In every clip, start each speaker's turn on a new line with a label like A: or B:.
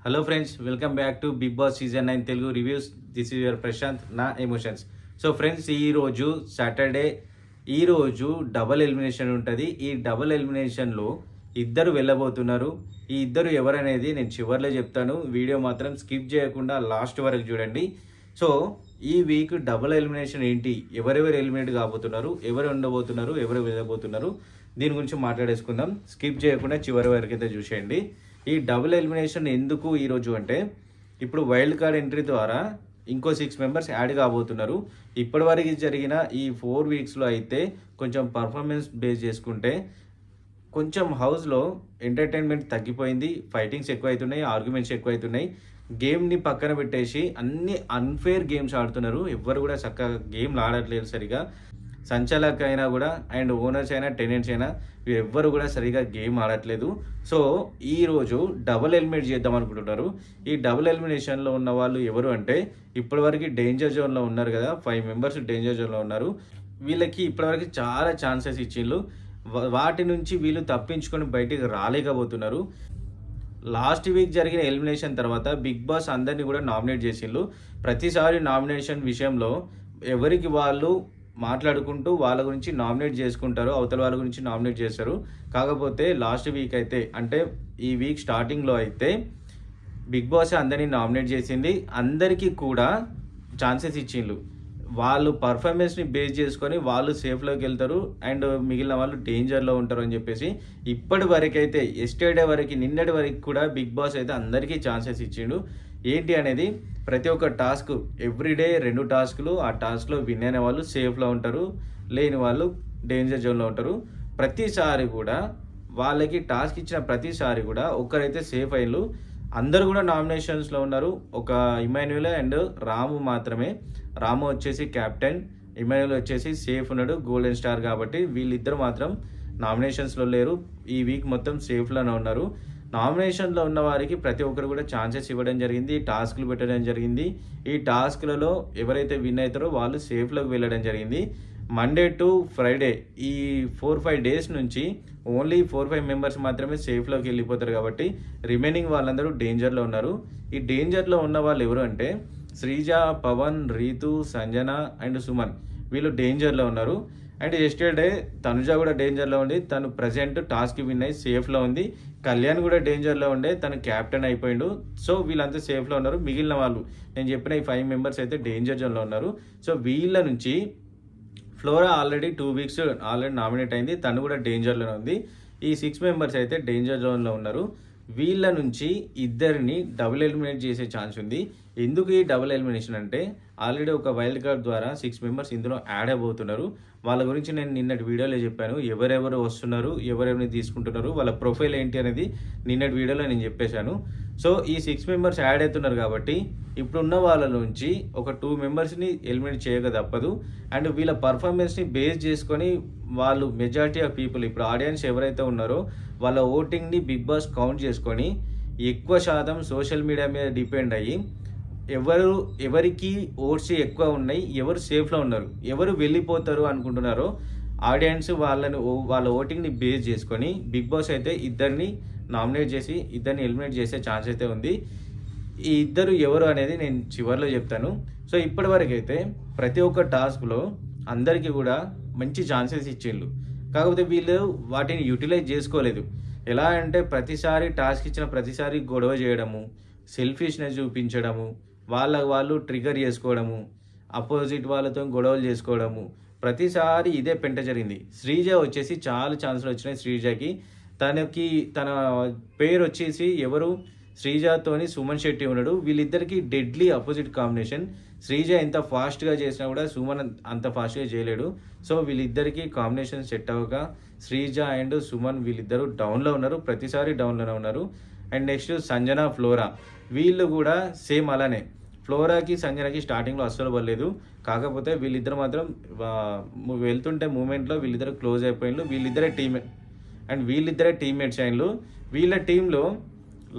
A: Hello friends, welcome back to Bigg Boss season 9 Telugu reviews. This is your Prashanth, నా emotions. So friends, ఈరోజు Saturday, ఈరోజు double elimination ఉంటుంది. ఈ double ఎలిమినేషన్లో ఇద్దరు వెళ్ళబోతున్నారు. ఈ ఇద్దరు ఎవరనేది నేను చివరిలో చెప్తాను. వీడియో మాత్రం స్కిప్ చేయకుండా లాస్ట్ వరకు చూడండి. సో ఈ వీక్ డబుల్ ఎలిమినేషన్ ఏంటి, ఎవరెవరు ఎలిమినేట్ కాబోతున్నారు, ఎవరు ఉండబోతున్నారు, ఎవరు వెళ్ళబోతున్నారు, దీని గురించి మాట్లాడేసుకుందాం. స్కిప్ చేయకుండా చివరి వరకు అయితే చూసేయండి. ఈ డబుల్ ఎలిమినేషన్ ఎందుకు ఈరోజు అంటే, ఇప్పుడు వైల్డ్ కార్డ్ ఎంట్రీ ద్వారా ఇంకో 6 మెంబర్స్ యాడ్ కాబోతున్నారు. ఇప్పటివరకు జరిగిన ఈ 4 వీక్స్లో అయితే కొంచెం పర్ఫార్మెన్స్ బేస్ చేసుకుంటే కొంచెం హౌస్లో ఎంటర్టైన్మెంట్ తగ్గిపోయింది. ఫైటింగ్స్ ఎక్కువైతున్నాయి, ఆర్గ్యుమెంట్స్ ఎక్కువైతున్నాయి. గేమ్ని పక్కన పెట్టేసి అన్ని అన్ఫేర్ గేమ్స్ ఆడుతున్నారు. ఎవ్వరు కూడా చక్కగా గేమ్లు ఆడట్లేదు సరిగా. సంచాలక్ అయినా కూడా అండ్ ఓనర్స్ అయినా టెనెంట్స్ అయినా ఎవ్వరు కూడా సరిగా గేమ్ ఆడట్లేదు. సో ఈరోజు డబుల్ ఎలిమినేట్ చేద్దాం అనుకుంటున్నారు. ఈ డబుల్ ఎలిమినేషన్లో ఉన్న వాళ్ళు ఎవరు అంటే, ఇప్పటివరకు డేంజర్ జోన్లో ఉన్నారు కదా, 5 మెంబర్స్ డేంజర్ జోన్లో ఉన్నారు. వీళ్ళకి ఇప్పటివరకు చాలా ఛాన్సెస్ ఇచ్చిండ్రు. వాటి నుంచి వీళ్ళు తప్పించుకొని బయటికి రాలేకపోతున్నారు. లాస్ట్ వీక్ జరిగిన ఎలిమినేషన్ తర్వాత బిగ్ బాస్ అందరినీ కూడా నామినేట్ చేసిండ్రు. ప్రతిసారి నామినేషన్ విషయంలో ఎవరికి వాళ్ళు మాట్లాడుకుంటూ వాళ్ళ గురించి నామినేట్ చేసుకుంటారు, అవతల వాళ్ళ గురించి నామినేట్ చేస్తారు. కాకపోతే లాస్ట్ వీక్ అయితే, అంటే ఈ వీక్ స్టార్టింగ్లో అయితే బిగ్ బాస్ అందరినీ నామినేట్ చేసింది. అందరికీ కూడా ఛాన్సెస్ ఇచ్చిండ్రు. వాళ్ళు పర్ఫార్మెన్స్ని బేస్ చేసుకొని వాళ్ళు సేఫ్లోకి వెళ్తారు అండ్ మిగిలిన వాళ్ళు డేంజర్లో ఉంటారు అని చెప్పేసి ఇప్పటి వరకు అయితే, ఎస్టర్డే వరకు, నిన్నటి వరకు కూడా బిగ్ బాస్ అయితే అందరికీ ఛాన్సెస్ ఇచ్చిండు. ఏంటి అనేది, ప్రతి ఒక్క టాస్క్ ఎవ్రీడే 2 టాస్క్లు, ఆ టాస్క్లో విన్ అయిన వాళ్ళు సేఫ్లో ఉంటారు, లేని వాళ్ళు డేంజర్ జోన్లో ఉంటారు. ప్రతిసారి కూడా వాళ్ళకి టాస్క్ ఇచ్చిన ప్రతిసారి కూడా ఒక్కరైతే సేఫ్ అయ్యారు. అందరు కూడా నామినేషన్స్లో ఉన్నారు. ఒక ఇమాన్యుయల్ అండ్ రాము మాత్రమే. రాము వచ్చేసి క్యాప్టెన్, ఇమాన్యుయల్ వచ్చేసి సేఫ్ ఉన్నాడు, గోల్డెన్ స్టార్. కాబట్టి వీళ్ళిద్దరు మాత్రం నామినేషన్స్లో లేరు. ఈ వీక్ మొత్తం సేఫ్లోనే ఉన్నారు. నామినేషన్లో ఉన్న వారికి ప్రతి ఒక్కరు కూడా ఛాన్సెస్ ఇవ్వడం జరిగింది, టాస్క్లు పెట్టడం జరిగింది. ఈ టాస్క్లలో ఎవరైతే విన్ అవుతారో వాళ్ళు సేఫ్లోకి వెళ్ళడం జరిగింది. మండే టు ఫ్రైడే ఈ 4-5 డేస్ నుంచి ఓన్లీ 4-5 మెంబర్స్ మాత్రమే సేఫ్లోకి వెళ్ళిపోతారు. కాబట్టి రిమైనింగ్ వాళ్ళందరూ డేంజర్లో ఉన్నారు. ఈ డేంజర్లో ఉన్న వాళ్ళు ఎవరు అంటే, శ్రీజ, పవన్, రీతు, సంజన అండ్ సుమన్, వీళ్ళు డేంజర్లో ఉన్నారు. అండ్ ఎస్టర్డే తనుజ కూడా డేంజర్లో ఉంది. తను ప్రజెంట్ టాస్క్ విన్ అయ్యి సేఫ్లో ఉంది. కళ్యాణ్ కూడా డేంజర్లో ఉండే, తను క్యాప్టెన్ అయిపోయిండు. సో వీళ్ళంతా సేఫ్లో ఉన్నారు. మిగిలిన వాళ్ళు, నేను చెప్పిన ఈ 5 మెంబర్స్ అయితే డేంజర్ జోన్లో ఉన్నారు. సో వీళ్ళ నుంచి flora already 2 weeks already nominate అయింది, తను కూడా డేంజర్లోనే ఉంది. ఈ 6 మెంబర్స్ అయితే డేంజర్ జోన్లో ఉన్నారు. వీళ్ళ నుంచి ఇద్దరిని డబుల్ ఎలిమినేట్ చేసే ఛాన్స్ ఉంది. ఎందుకు ఈ డబుల్ ఎలిమినేషన్ అంటే, ఆల్రెడీ ఒక వైల్డ్ కార్డ్ ద్వారా 6 మెంబర్స్ ఇందులో యాడ్ అయిపోతున్నారు. వాళ్ళ గురించి నేను నిన్నటి వీడియోలో చెప్పాను. ఎవరెవరు వస్తున్నారు, ఎవరెవరిని తీసుకుంటున్నారు, వాళ్ళ ప్రొఫైల్ ఏంటి అనేది నిన్నటి వీడియోలో నేను చెప్పేశాను. సో ఈ 6 మెంబర్స్ యాడ్ అవుతున్నారు కాబట్టి ఇప్పుడున్న వాళ్ళ నుంచి ఒక 2 మెంబర్స్ని ఎలిమినేట్ చేయక తప్పదు. అండ్ వీళ్ళ పర్ఫార్మెన్స్ని బేస్ చేసుకొని వాళ్ళు మెజారిటీ ఆఫ్ పీపుల్, ఇప్పుడు ఆడియన్స్ ఎవరైతే ఉన్నారో వాళ్ళ ఓటింగ్ని బిగ్ బాస్ కౌంట్ చేసుకొని ఎక్కువ శాతం సోషల్ మీడియా మీద డిపెండ్ అయ్యి ఎవరికి ఓట్స్ ఎక్కువ ఉన్నాయి, ఎవరు సేఫ్లో ఉన్నారు, ఎవరు వెళ్ళిపోతారు అనుకుంటున్నారో ఆడియన్స్ వాళ్ళ ఓటింగ్ని బేస్ చేసుకొని బిగ్ బాస్ అయితే ఇద్దరిని నామినేట్ చేసి ఇద్దరిని ఎలిమినేట్ చేసే ఛాన్స్ అయితే ఉంది. ఈ ఇద్దరు ఎవరు అనేది నేను చివరిలో చెప్తాను. సో ఇప్పటివరకు అయితే ప్రతి ఒక్క టాస్క్లో అందరికీ కూడా మంచి ఛాన్సెస్ ఇచ్చిండ్రు. కాకపోతే వీళ్ళు వాటిని యూటిలైజ్ చేసుకోలేదు. ఎలా అంటే, ప్రతిసారి టాస్క్ ఇచ్చిన ప్రతిసారి గొడవ చేయడము, సెల్ఫిష్నెస్ చూపించడము, వాళ్ళు ట్రిగర్ చేసుకోవడము, అపోజిట్ వాళ్ళతో గొడవలు చేసుకోవడము, ప్రతిసారి ఇదే పెంట జరిగింది. శ్రీజ వచ్చేసి చాలా ఛాన్సులు వచ్చినాయి శ్రీజకి. తన పేరు వచ్చేసి ఎవరు, శ్రీజతోని సుమన్ శెట్టి ఉన్నాడు. వీళ్ళిద్దరికి డెడ్లీ అపోజిట్ కాంబినేషన్. శ్రీజ ఎంత ఫాస్ట్గా చేసినా కూడా సుమన్ అంత ఫాస్ట్గా చేయలేడు. సో వీళ్ళిద్దరికి కాంబినేషన్ సెట్ అవ్వక శ్రీజ అండ్ సుమన్ వీళ్ళిద్దరూ డౌన్లో ఉన్నారు, ప్రతిసారి డౌన్లోనే ఉన్నారు. అండ్ నెక్స్ట్ సంజన, ఫ్లోరా, వీళ్ళు కూడా సేమ్ అలానే. ఫ్లోరాకి సంజనకి స్టార్టింగ్లో అస్సలు పడలేదు. కాకపోతే వీళ్ళిద్దరు మాత్రం వెళ్తుంటే మూమెంట్లో వీళ్ళిద్దరు క్లోజ్ అయిపోయిండ్రు. వీళ్ళిద్దరే టీమ్మేట్స్ అయినలు. వీళ్ళ టీంలో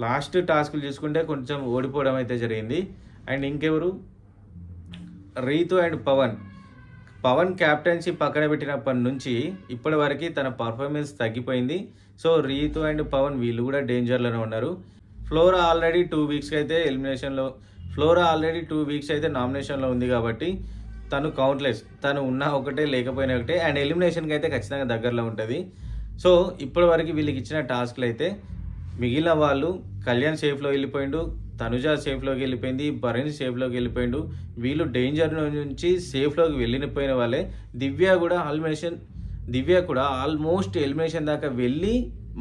A: లాస్ట్ టాస్క్లు చూసుకుంటే కొంచెం ఓడిపోవడం అయితే జరిగింది. అండ్ ఇంకెవరు, రీతు అండ్ పవన్ క్యాప్టెన్సీ పక్కన పెట్టినప్పటి నుంచి ఇప్పటి వరకు తన పర్ఫార్మెన్స్ తగ్గిపోయింది. సో రీతు అండ్ పవన్ వీళ్ళు కూడా డేంజర్లోనే ఉన్నారు. ఫ్లోరా ఆల్రెడీ 2 వీక్స్కి అయితే నామినేషన్లో ఉంది కాబట్టి తను కౌంట్లెస్, తను ఉన్నా ఒకటే లేకపోయినా ఒకటే, అండ్ ఎలిమినేషన్కి అయితే ఖచ్చితంగా దగ్గరలో ఉంటుంది. సో ఇప్పటి వరకు వీళ్ళకి ఇచ్చిన టాస్క్లు అయితే మిగిలిన వాళ్ళు కళ్యాణ్ సేఫ్లో వెళ్ళిపోయిండు, తనుజ సేఫ్లోకి వెళ్ళిపోయింది, భరణ్ సేఫ్లోకి వెళ్ళిపోయిండు, వీళ్ళు డేంజర్ నుంచి సేఫ్లోకి వెళ్ళిపోయిన వాళ్ళే. దివ్య కూడా ఆల్మోస్ట్ ఎలిమినేషన్ దాకా వెళ్ళి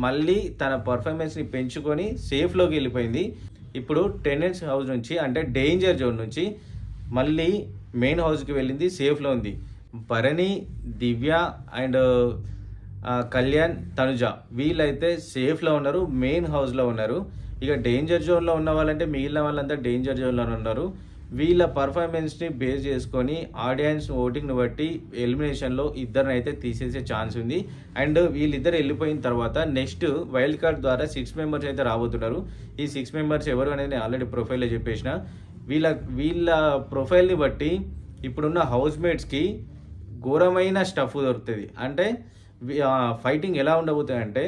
A: మళ్ళీ తన పర్ఫార్మెన్స్ని పెంచుకొని సేఫ్లోకి వెళ్ళిపోయింది. ఇప్పుడు టెనెంట్స్ హౌస్ నుంచి అంటే డేంజర్ జోన్ నుంచి మళ్ళీ మెయిన్ హౌస్కి వెళ్ళింది, సేఫ్లో ఉంది. భరణి, దివ్య అండ్ కళ్యాణ్, తనుజ వీళ్ళైతే సేఫ్లో ఉన్నారు, మెయిన్ హౌస్లో ఉన్నారు. ఇక డేంజర్ జోన్లో ఉన్న వాళ్ళంటే మిగిలిన వాళ్ళంతా డేంజర్ జోన్లో ఉన్నారు. వీళ్ళ పర్ఫార్మెన్స్ని బేస్ చేసుకొని ఆడియన్స్ ఓటింగ్ని బట్టి ఎలిమినేషన్లో ఇద్దరిని అయితే తీసేసే ఛాన్స్ ఉంది. అండ్ వీళ్ళిద్దరు వెళ్ళిపోయిన తర్వాత నెక్స్ట్ వైల్డ్ కార్డ్ ద్వారా 6 మెంబర్స్ అయితే రాబోతున్నారు. ఈ 6 మెంబర్స్ ఎవరు అనేది నేను ఆల్రెడీ ప్రొఫైల్లో చెప్పేసిన. వీళ్ళ ప్రొఫైల్ని బట్టి ఇప్పుడున్న హౌస్ మేట్స్కి ఘోరమైన స్టఫ్ దొరుకుతుంది. అంటే ఫైటింగ్ ఎలా ఉండబోతుంది అంటే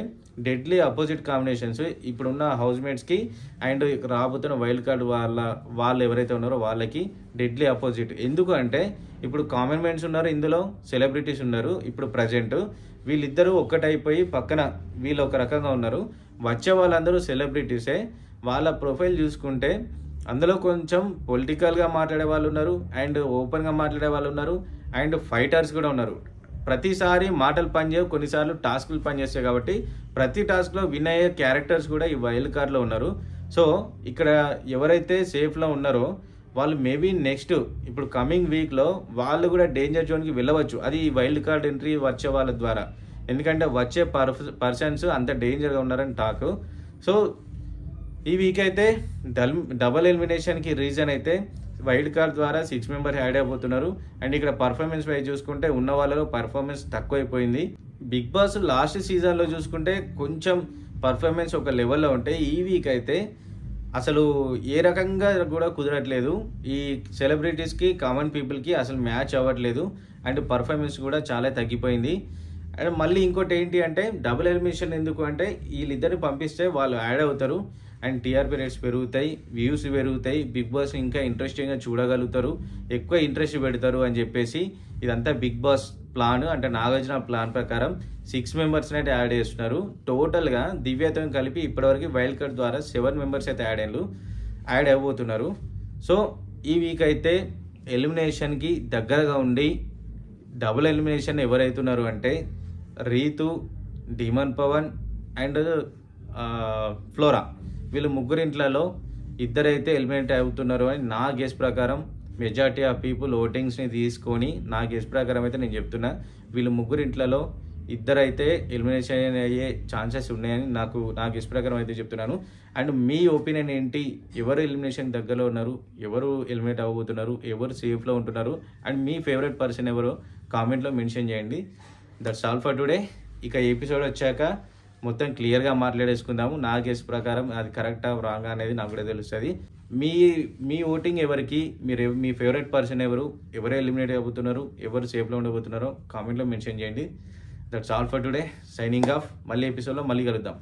A: డెడ్లీ అపోజిట్ కాంబినేషన్స్ ఇప్పుడున్న హౌస్ మేట్స్కి అండ్ రాబోతున్న వైల్డ్ కార్డ్ వాళ్ళు ఎవరైతే ఉన్నారో వాళ్ళకి డెడ్లీ అపోజిట్. ఎందుకు అంటే ఇప్పుడు కామన్ మ్యాన్స్ ఉన్నారు, ఇందులో సెలబ్రిటీస్ ఉన్నారు. ఇప్పుడు ప్రజెంట్ వీళ్ళిద్దరూ ఒక్కటైపోయి పక్కన వీళ్ళు ఒక రకంగా ఉన్నారు. వచ్చే వాళ్ళందరూ సెలబ్రిటీసే. వాళ్ళ ప్రొఫైల్ చూసుకుంటే అందులో కొంచెం పొలిటికల్గా మాట్లాడే వాళ్ళు ఉన్నారు, అండ్ ఓపెన్గా మాట్లాడే వాళ్ళు ఉన్నారు, అండ్ ఫైటర్స్ కూడా ఉన్నారు. ప్రతిసారి మాటలు పనిచేయవు, కొన్నిసార్లు టాస్క్లు పనిచేస్తాయి. కాబట్టి ప్రతి టాస్క్లో విన్ అయ్యే క్యారెక్టర్స్ కూడా ఈ వైల్డ్ కార్డ్లో ఉన్నారు. సో ఇక్కడ ఎవరైతే సేఫ్లో ఉన్నారో వాళ్ళు మేబీ నెక్స్ట్ ఇప్పుడు కమింగ్ వీక్లో వాళ్ళు కూడా డేంజర్ జోన్కి వెళ్ళవచ్చు. అది వైల్డ్ కార్డ్ ఎంట్రీ వచ్చే వాళ్ళ ద్వారా, ఎందుకంటే వచ్చే పర్సన్స్ అంత డేంజర్గా ఉన్నారని టాక్. సో ఈ వీక్ అయితే డబల్ ఎలిమినేషన్కి రీజన్ అయితే వైల్డ్ కార్డ్ ద్వారా 6 మెంబర్స్ యాడ్ అయిపోతున్నారు. అండ్ ఇక్కడ పర్ఫార్మెన్స్ వైజ్ చూసుకుంటే ఉన్న వాళ్ళలో పర్ఫార్మెన్స్ తక్కువైపోయింది. బిగ్ బాస్ లాస్ట్ సీజన్లో చూసుకుంటే కొంచెం పర్ఫార్మెన్స్ ఒక లెవెల్లో ఉంటాయి. ఈ వీక్ అయితే అసలు ఏ రకంగా కూడా కుదరట్లేదు. ఈ సెలబ్రిటీస్కి కామన్ పీపుల్కి అసలు మ్యాచ్ అవ్వట్లేదు, అండ్ పర్ఫార్మెన్స్ కూడా చాలా తగ్గిపోయింది. అండ్ మళ్ళీ ఇంకోటి ఏంటి అంటే డబుల్ ఎలిమినేషన్ ఎందుకు అంటే వీళ్ళిద్దరిని పంపిస్తే వాళ్ళు యాడ్ అవుతారు, అండ్ టీఆర్పీ రేట్స్ పెరుగుతాయి, వ్యూస్ పెరుగుతాయి, బిగ్ బాస్ ఇంకా ఇంట్రెస్టింగ్గా చూడగలుగుతారు, ఎక్కువ ఇంట్రెస్ట్ పెడతారు అని చెప్పేసి ఇదంతా బిగ్ బాస్ ప్లాన్. అంటే నాగార్జున ప్లాన్ ప్రకారం 6 మెంబర్స్ని అయితే యాడ్ చేస్తున్నారు. టోటల్గా దివ్యతో కలిపి ఇప్పటివరకు వైల్డ్ కార్డ్ ద్వారా 7 మెంబర్స్ అయితే యాడ్ అయిపోతున్నారు. సో ఈ వీక్ అయితే ఎలిమినేషన్కి దగ్గరగా ఉండి డబుల్ ఎలిమినేషన్ ఎవరైతున్నారు అంటే Ritu, Demon Pavan and Flora, వీళ్ళు ముగ్గురింట్లలో ఇద్దరైతే ఎలిమినేట్ అవుతున్నారు అని నా గెస్ ప్రకారం. మెజారిటీ ఆఫ్ పీపుల్ ఓటింగ్స్ని తీసుకొని నా గెస్ ప్రకారం అయితే నేను చెప్తున్నా, వీళ్ళు ముగ్గురింట్లలో ఇద్దరైతే ఎలిమినేషన్ అయ్యే ఛాన్సెస్ ఉన్నాయని నా గెస్ ప్రకారం అయితే చెప్తున్నాను. అండ్ మీ ఒపీనియన్ ఏంటి? ఎవరు ఎలిమినేషన్ దగ్గరలో ఉన్నారు, ఎవరు ఎలిమినేట్ అవ్వబోతున్నారు, ఎవరు సేఫ్లో ఉంటున్నారు, అండ్ మీ ఫేవరెట్ పర్సన్ ఎవరో కామెంట్లో మెన్షన్ చేయండి. That's all for today. ఇక ఎపిసోడ్ వచ్చాక మొత్తం క్లియర్గా మాట్లాడేసుకుందాము. నా గెస్ ప్రకారం అది కరెక్టా రాంగా అనేది నాకు కూడా తెలుస్తుంది. మీ ఓటింగ్ ఎవరికి, మీ ఫేవరెట్ పర్సన్ ఎవరు ఎలిమినేట్ అయిపోతున్నారు, ఎవరు సేఫ్లో ఉండబోతున్నారో కామెంట్లో మెన్షన్ చేయండి. That's all for today. Signing off. మళ్ళీ ఎపిసోడ్లో మళ్ళీ కలుద్దాం.